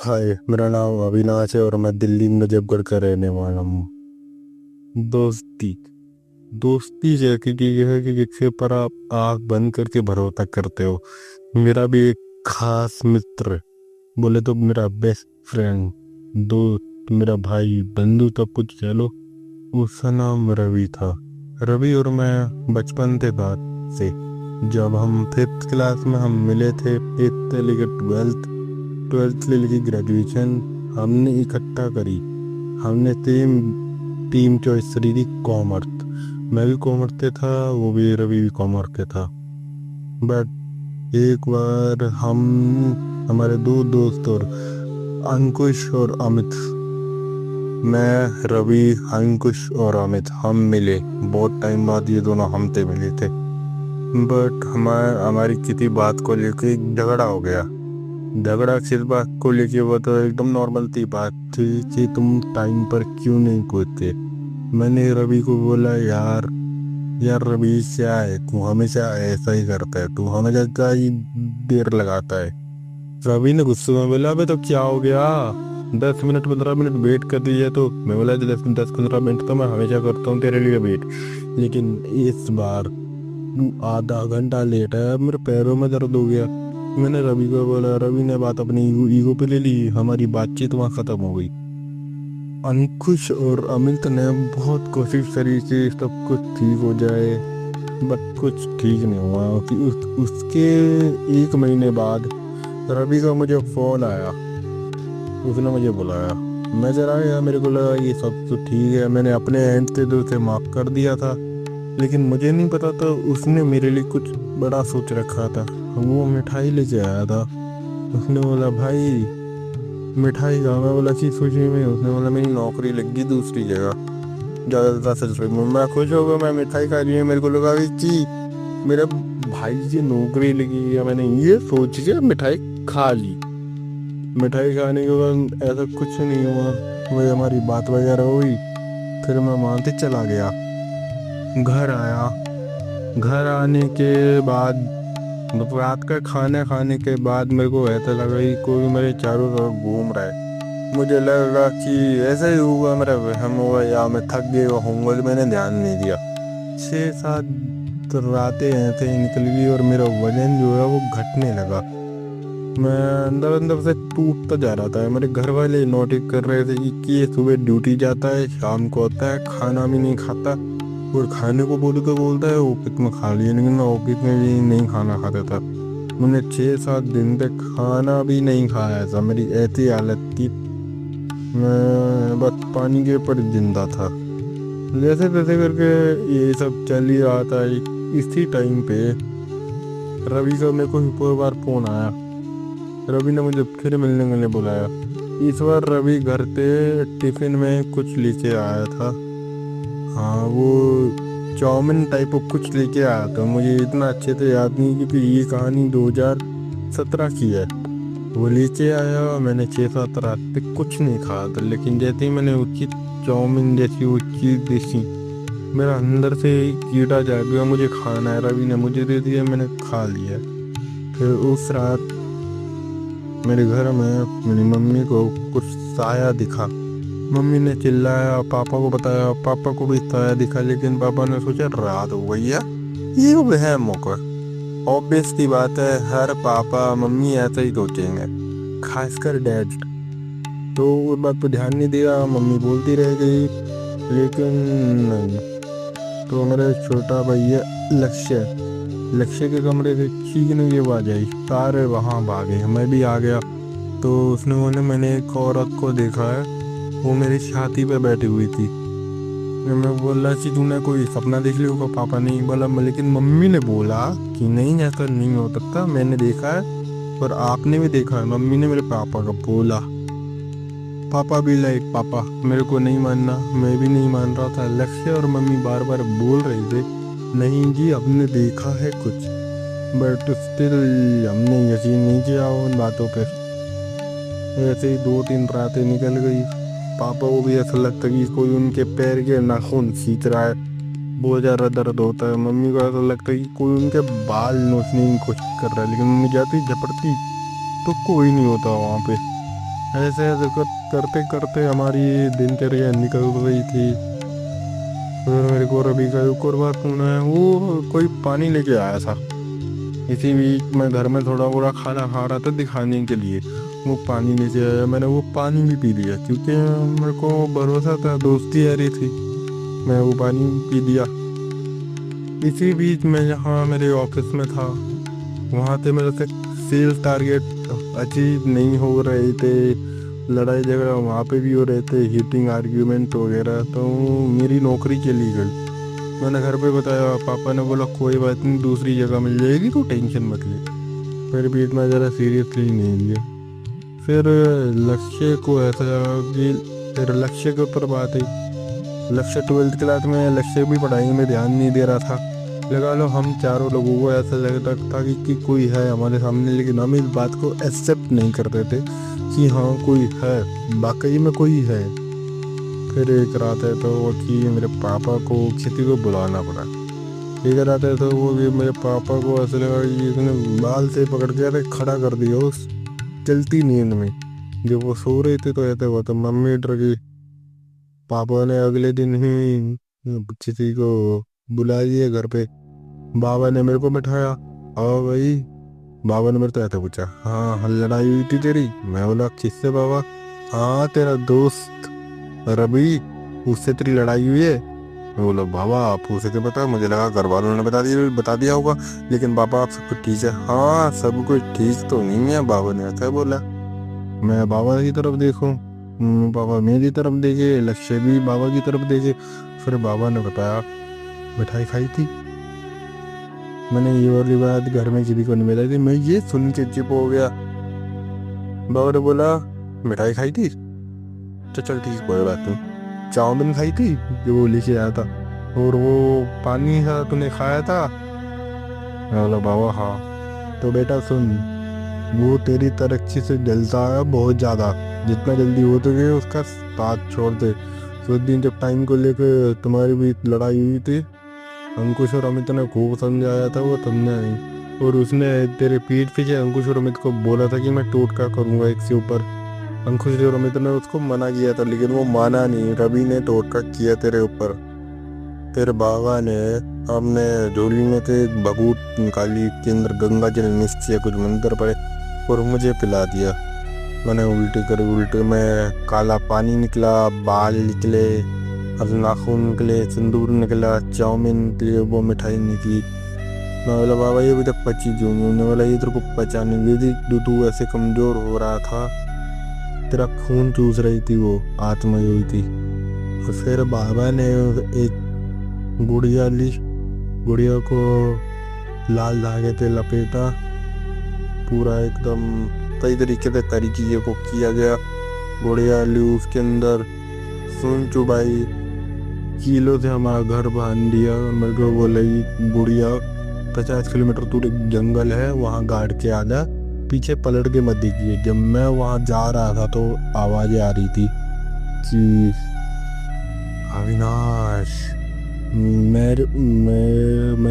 हाय, मेरा नाम अविनाश है और मैं दिल्ली नजफगढ़ का रहने वाला हूँ। दोस्ती दोस्ती जैसी चीज है कि जिसके पर आप आँख बंद करके भरोसा करते हो। मेरा भी एक खास मित्र, बोले तो मेरा बेस्ट फ्रेंड, दोस्त, मेरा भाई, बंधु, सब कुछ कह लो, उसका नाम रवि था। रवि और मैं बचपन से बात से, जब हम 5th क्लास में हम मिले थे, 8th से लेकर 12th से लेकर ग्रेजुएशन हमने इकट्ठा करी। हमने सेम टीम चॉइस करी थी, कॉमर्स। मैं भी कॉमर्स से था, वो भी, रवि भी कॉमर्स से था। बट एक बार हम, हमारे दो दोस्त और अंकुश और अमित, मैं, रवि, अंकुश और अमित, हम मिले। बहुत टाइम बाद ये दोनों हमसे मिले थे। बट हमारी किसी बात को लेके झगड़ा हो गया। झगड़ा किस बात को लेके हुआ तो एकदम नॉर्मल सी बात थी कि तुम टाइम पर क्यों नहीं कूदते। मैंने रवि को बोला, यार यार रवि, क्या है तू हमेशा ऐसा ही करता है, तू हमेशा का ही देर लगाता है। रवि ने गुस्से में बोला, अबे तो क्या हो गया, 10 मिनट 15 मिनट वेट कर दीजिए। तो मैं बोला, 10 15 मिनट तो मैं हमेशा करता हूँ तेरे लिए वेट, लेकिन इस बार तू आधा घंटा लेट है, मेरे पैरों में दर्द हो गया। मैंने रवि को बोला, रवि ने बात अपनी ईगो पे ले ली, हमारी बातचीत वहाँ खत्म हो गई। अंकुश और अमित ने बहुत कोशिश करी कि सब कुछ ठीक हो जाए, बट कुछ ठीक नहीं हुआ। उसके 1 महीने बाद रवि का मुझे फोन आया, उसने मुझे बुलाया। मैं जरा आया, मेरे को लगा ये सब तो ठीक है, मैंने अपने एंड से तो उसे माफ कर दिया था, लेकिन मुझे नहीं पता था उसने मेरे लिए कुछ बड़ा सोच रखा था। वो मिठाई लेके आया था। उसने बोला, भाई मिठाई कहाँ? मैं बोला, कि खुशी में। उसने बोला, मेरी नौकरी लग गई दूसरी जगह, ज़्यादा सच में। मैं खुश हो गया, मैं मिठाई खा रही है। मेरे को लगा कि मेरे भाई की नौकरी लगी है, मैंने ये सोच के मिठाई खा ली। मिठाई खाने के बाद ऐसा कुछ नहीं हुआ, वही हमारी बात वगैरह हुई। फिर मैं वहाँ से चला गया, घर आया। घर आने के बाद, मतलब रात का खाना खाने के बाद, मेरे को ऐसा लगा कि कोई मेरे चारों तरफ घूम रहा है। मुझे लगा कि ऐसा ही हुआ, मेरा वहम हुआ या मैं थक गया होऊंगा, तो मैंने ध्यान नहीं दिया। 6 7 रातें ऐसे ही निकल गई और मेरा वजन जो है वो घटने लगा। मैं अंदर अंदर से टूटता जा रहा था। मेरे घर वाले नोटिस कर रहे थे कि ये सुबह ड्यूटी जाता है, शाम को आता है, खाना भी नहीं खाता, और खाने को बोलो तो बोलता है ऑफिस में खा लिया, लेकिन मैं ऑफिस में भी नहीं खाना खाता था। मैंने 6 7 दिन तक खाना भी नहीं खाया था, मेरी ऐसी हालत थी। मैं बस पानी के ऊपर जिंदा था। जैसे तैसे करके ये सब चल ही रहा था। इसी टाइम पे रवि का मेरे को एक बार फोन आया। रवि ने मुझे फिर मिलने के लिए बुलाया। इस बार रवि घर से टिफिन में कुछ लेके आया था। हाँ, वो चाउमीन टाइप ऑफ कुछ लेके आया था। मुझे इतना अच्छे से याद नहीं, क्योंकि ये कहानी 2017 की है। वो लेके आया, मैंने 6 7 रात पे कुछ नहीं खाया था, लेकिन जैसे ही मैंने उसकी चाउमीन जैसी वो चीज़ देखी, मेरा अंदर से कीड़ा जाग गया, मुझे खाना है। रवि ने मुझे दे दिया, मैंने खा लिया। फिर उस रात मेरे घर में मेरी मम्मी को कुछ साया दिखा। मम्मी ने चिल्लाया, पापा को बताया, पापा को भी साया दिखा, लेकिन पापा ने सोचा रात हो गई है, ये वह मौका। ऑब्वियस सी बात है, हर पापा मम्मी ऐसा ही सोचेंगे, खासकर डैड। तो उस बात पर ध्यान नहीं दिया, मम्मी बोलती रह गई, लेकिन नहीं। तो मेरा छोटा भैया लक्ष्य लक्ष्य के कमरे से चीखने की आवाज आई, सारे वहाँ भागे, मैं भी आ गया। तो उसने बोले, मैंने एक औरत को देखा है, वो मेरी छाती पे बैठी हुई थी। मैं बोला कि तूने कोई सपना देख लिया होगा? पापा नहीं बोला, लेकिन मम्मी ने बोला कि नहीं, ऐसा नहीं हो सकता, मैंने देखा है और आपने भी देखा है। मम्मी ने मेरे पापा का बोला। पापा भी लाइक, पापा मेरे को नहीं मानना, मैं भी नहीं मान रहा था। लक्ष्य और मम्मी बार बार बोल रहे थे, नहीं जी हमने देखा है कुछ, बट स्टिल हमने यकीन नहीं किया उन बातों पे। ऐसे ही 2 3 रातें निकल गई। पापा को भी ऐसा लगता कि कोई उनके पैर के नाखून खींच रहा है, बहुत ज़्यादा दर्द होता है। मम्मी को ऐसा लगता है कि कोई उनके बाल नोचने की कोशिश कर रहा है, लेकिन मम्मी जाती झपड़ती तो कोई नहीं होता वहाँ पे। ऐसे ऐसे करते करते हमारी दिनचर्या निकल रही थी। फिर मेरे को रवि का एक और बार फोन आया, वो कोई पानी लेके आया था। इसी बीच मैं घर में थोड़ा थोड़ा खाना खा रहा था दिखाने के लिए, वो पानी नीचे आया, मैंने वो पानी भी पी लिया क्योंकि मेरे को भरोसा था, दोस्ती आ रही थी। मैं वो पानी पी लिया। इसी बीच मैं जहाँ मेरे ऑफिस में था वहाँ से मेरे से सेल्स टारगेट अचीव नहीं हो रहे थे। लड़ाई झगड़ा वहाँ पे भी हो रहे थे, हीटिंग आर्ग्यूमेंट वगैरह, तो मेरी नौकरी चली गई। मैंने घर पे बताया, पापा ने बोला कोई बात नहीं, दूसरी जगह मिल जाएगी, तो टेंशन मत ले। फिर भी इतना ज़रा सीरियसली नहीं लिया। फिर लक्ष्य को ऐसा कि फिर लक्ष्य के ऊपर बात आई। लक्ष्य 12th क्लास में, लक्ष्य भी पढ़ाई में ध्यान नहीं दे रहा था। लगा लो हम चारों लोगों को ऐसा लग रहा था कि कोई है हमारे सामने, लेकिन हम इस बात को एक्सेप्ट नहीं करते थे कि हाँ कोई है, वाकई में कोई है। फिर एक रात है तो वो कि मेरे पापा को किसी को बुलाना पड़ा। एक रात है तो वो भी मेरे पापा को ऐसा लगा कि इसने बाल से पकड़ के अरे खड़ा कर दिया उस चलती नींद में। जब वो सो रहे थे तो ऐसा हुआ, तो मम्मी डर गई। पापा ने अगले दिन ही किसी को बुला लिया घर पे। बाबा ने मेरे को बैठाया, हाँ भाई। बाबा ने मेरे तो ऐसे पूछा, हाँ हाँ, लड़ाई हुई थी तेरी? मैं बोला किससे बाबा? हाँ तेरा दोस्त रवि, उससे तेरी लड़ाई हुई है। मैं बोला बाबा आप उसे क्या पता, मुझे लगा घर वालों ने बता दिया होगा। लेकिन बाबा आप सब कुछ ठीक है? हाँ सब कुछ ठीक तो नहीं है, बाबा ने ऐसा बोला। मैं बाबा की तरफ देखूं, बाबा मेरी तरफ देखे, लक्ष्य भी बाबा की तरफ देखे। फिर बाबा ने बताया मिठाई खाई थी। मैंने ये वाली बात घर में किसी को नहीं बताई थी। मैं ये सुन के चुप हो गया। बाबा ने बोला मिठाई खाई थी, तो चल ठीक कोई बात नहीं। चाउमीन खाई थी जो वो लेके आया था, और वो पानी था तूने खाया था? मैं बोला बाबा हाँ। तो बेटा सुन, वो तेरी तरक्की से जलता है बहुत ज़्यादा, जितना जल्दी हो सके उसका साथ छोड़ दे। उस दिन जब टाइम को लेकर तुम्हारी भी लड़ाई हुई थी, अंकुश और अमित ने खूब समझाया था, वो समझा नहीं। और उसने तेरे पीठ पीछे अंकुश और अमित को बोला था कि मैं टोटका करूँगा एक से ऊपर। अंकुश और अमित ने उसको मना किया था, लेकिन वो माना नहीं, रवि ने टोटका किया तेरे ऊपर। फिर बाबा ने अपने झोली में से एक भगूत निकाली, के अंदर गंगा जल मिक्स किया, कुछ मंत्र पड़े, और मुझे पिला दिया। मैंने उल्टे में काला पानी निकला, बाल निकले, अब नाखून निकले, सिंदूर निकला, चाउमीन निकली, वो मिठाई निकली। मैं बोला बाबा ये अभी तक पची क्यों नहीं? उन्होंने बोला ये तेरे को पचा नहीं थी, तू ऐसे कमजोर हो रहा था, तेरा खून चूस रही थी, वो आत्मा हुई थी। और फिर बाबा ने एक गुड़िया ली, गुड़िया को लाल धागे से लपेटा, पूरा एकदम सही तरीके से सारी चीज़ों को किया गया। गुड़िया ली, उसके अंदर सुन चुबाई, कीलो से हमारा घर बांध दिया। और मेरे को बोला गुड़िया 50 किलोमीटर दूर एक जंगल है, वहाँ गाड़ के आ जा, पीछे पलट के मत देखिए। जब मैं वहाँ जा रहा था तो आवाज़ें आ रही थी कि अविनाश, मैं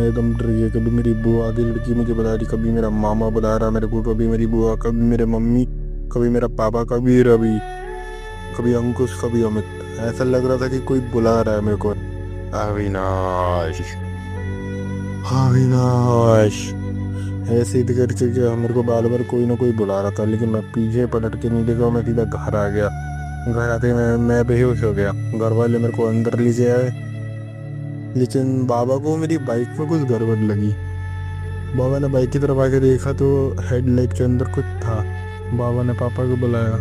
एकदम डर गया। कभी मेरी बुआ की लड़की मुझे बता रही, कभी मेरा मामा बुला रहा मेरे को, कभी मेरी बुआ, कभी मेरे मम्मी, कभी मेरा पापा, कभी रवि, कभी अंकुश, कभी अमित। ऐसा लग रहा था कि कोई बुला रहा है मेरे को, अविनाश अविनाश, ऐसे ही करके क्या मेरे को बार बार कोई ना कोई बुला रहा था। लेकिन मैं पीछे पलट के नहीं देखा, मैं सीधा घर आ गया। घर आते मैं बेहोश हो गया। घर वाले मेरे को अंदर ले आए, लेकिन बाबा को मेरी बाइक में कुछ गड़बड़ लगी। बाबा ने बाइक की तरफ आके देखा तो हेडलाइट के अंदर कुछ था। बाबा ने पापा को बुलाया,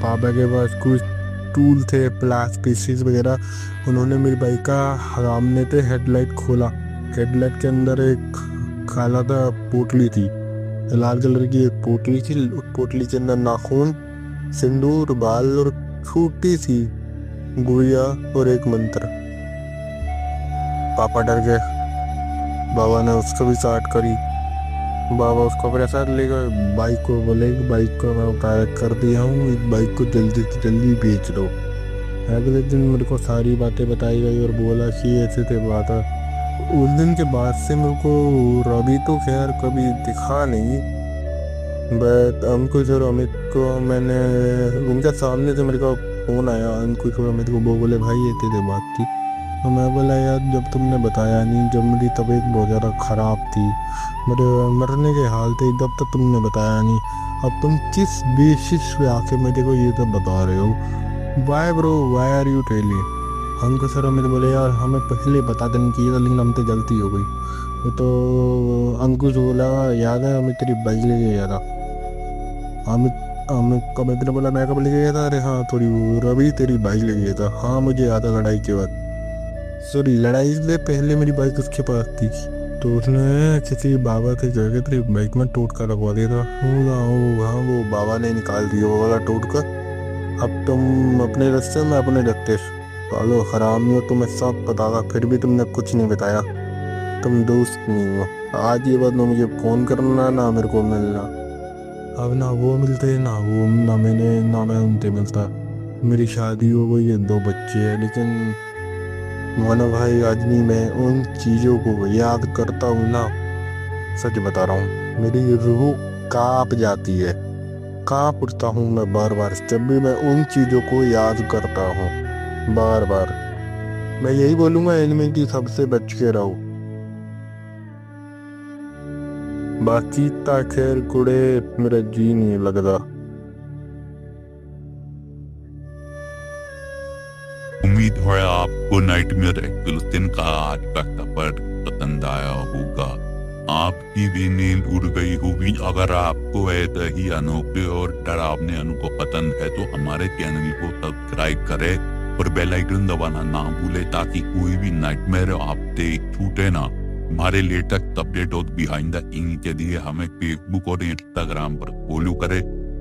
पापा के पास कुछ टूल थे, प्लास पीसीस वगैरह। उन्होंने मेरी बाइक का सामने से हेडलाइट खोला। हेडलाइट के अंदर एक काला सा पोटली थी, लाल कलर की एक पोटली थी। उस पोटली के अंदर नाखून, सिंदूर, बाल और छोटी सी गुड़िया और एक मंत्र। पापा डर गए। बाबा ने उसको भी स्टार्ट करी। बाबा उसको अपने साथ ले गए। बाइक को बोले बाइक को मैं उतार कर दिया हूँ, इस बाइक को जल्दी से जल्दी बेच दो। अगले दिन मेरे को सारी बातें बताई गई और बोला कि ऐसे थे बात है। उस दिन के बाद से मेरे को रवि तो खैर कभी दिखा नहीं, बट अंकुश और अमित को मैंने उनके सामने से मेरे को फ़ोन आया, अंकुश और अमित को, वो बोले भाई ये तेरे बात थी। तो मैं बोला यार जब तुमने बताया नहीं, जब मेरी तबीयत बहुत ज़्यादा ख़राब थी, मेरे मरने के हाल थे, तब तक तुमने बताया नहीं। अब तुम किस बेसिस पे आके मेरे को ये सब बता रहे हो? Why bro, why are you telling? Ankush और अमित बोले यार हमें पहले बता देना चाहिए था, लेकिन हमसे गलती हो गई। तो अंकुश बोला याद है अमित तेरी बाइक लेके गया था। अमित अमित अमित ने बोला मैं कब लेके गया था? अरे हाँ थोड़ी वो रवि तेरी बाइक लेके गया था। हाँ मुझे याद है लड़ाई के बाद। सॉरी लड़ाई से पहले मेरी बाइक उसके पास थी, तो उसने किसी बाबा के जगह तेरी बाइक में टोटका लगवा दिया था। हाँ वो बाबा ने निकाल दिया वो वाला टोटका। अब तुम अपने रास्ते में अपने रास्ते। पालो हरामी हो, तुम्हें सब पता था फिर भी तुमने कुछ नहीं बताया। तुम दोस्त नहीं हो। आज ये बात ना मुझे फोन करना ना मेरे को मिलना। अब ना वो मिलते ना वो, ना मैं उनसे मिलता। मेरी शादी हो गई है, 2 बच्चे हैं, लेकिन मोनो भाई आज भी मैं उन चीज़ों को याद करता हूँ ना, सच बता रहा हूँ मेरी रूह कांप जाती है। कांप उठता हूँ मैं बार बार जब भी मैं उन चीज़ों को याद करता हूँ, बार बार। मैं यही बोलूँगा इनमें कि सबसे बच के रहो। बाकी ता खैर कुड़े मेरा जी नहीं लगता। उम्मीद है आपको नाइटमेयर एक्सक्लूसिव का आज का सफर पसंद आया होगा। आपकी भी नींद उड़ गई होगी। अगर आपको ऐसे ही अनोखे और डरावने अनुभव पसंद है तो हमारे चैनल को सब्सक्राइब करें और बेल आइकन दबाना ना भूले, ताकि कोई भी नाइटमेयर आपसे छूटे ना। हमारे लेटेस्ट अपडेट और बिहाइंड द सीन के लिए हमें फेसबुक और इंस्टाग्राम पर फॉलो करें।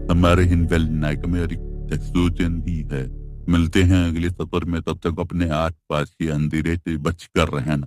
हमारे हिंदवेल नाइटमेयर एक्सक्लूसिव ही है। मिलते हैं अगले सफर में, तब तक अपने आस पास के अंधेरे से बच कर रहना।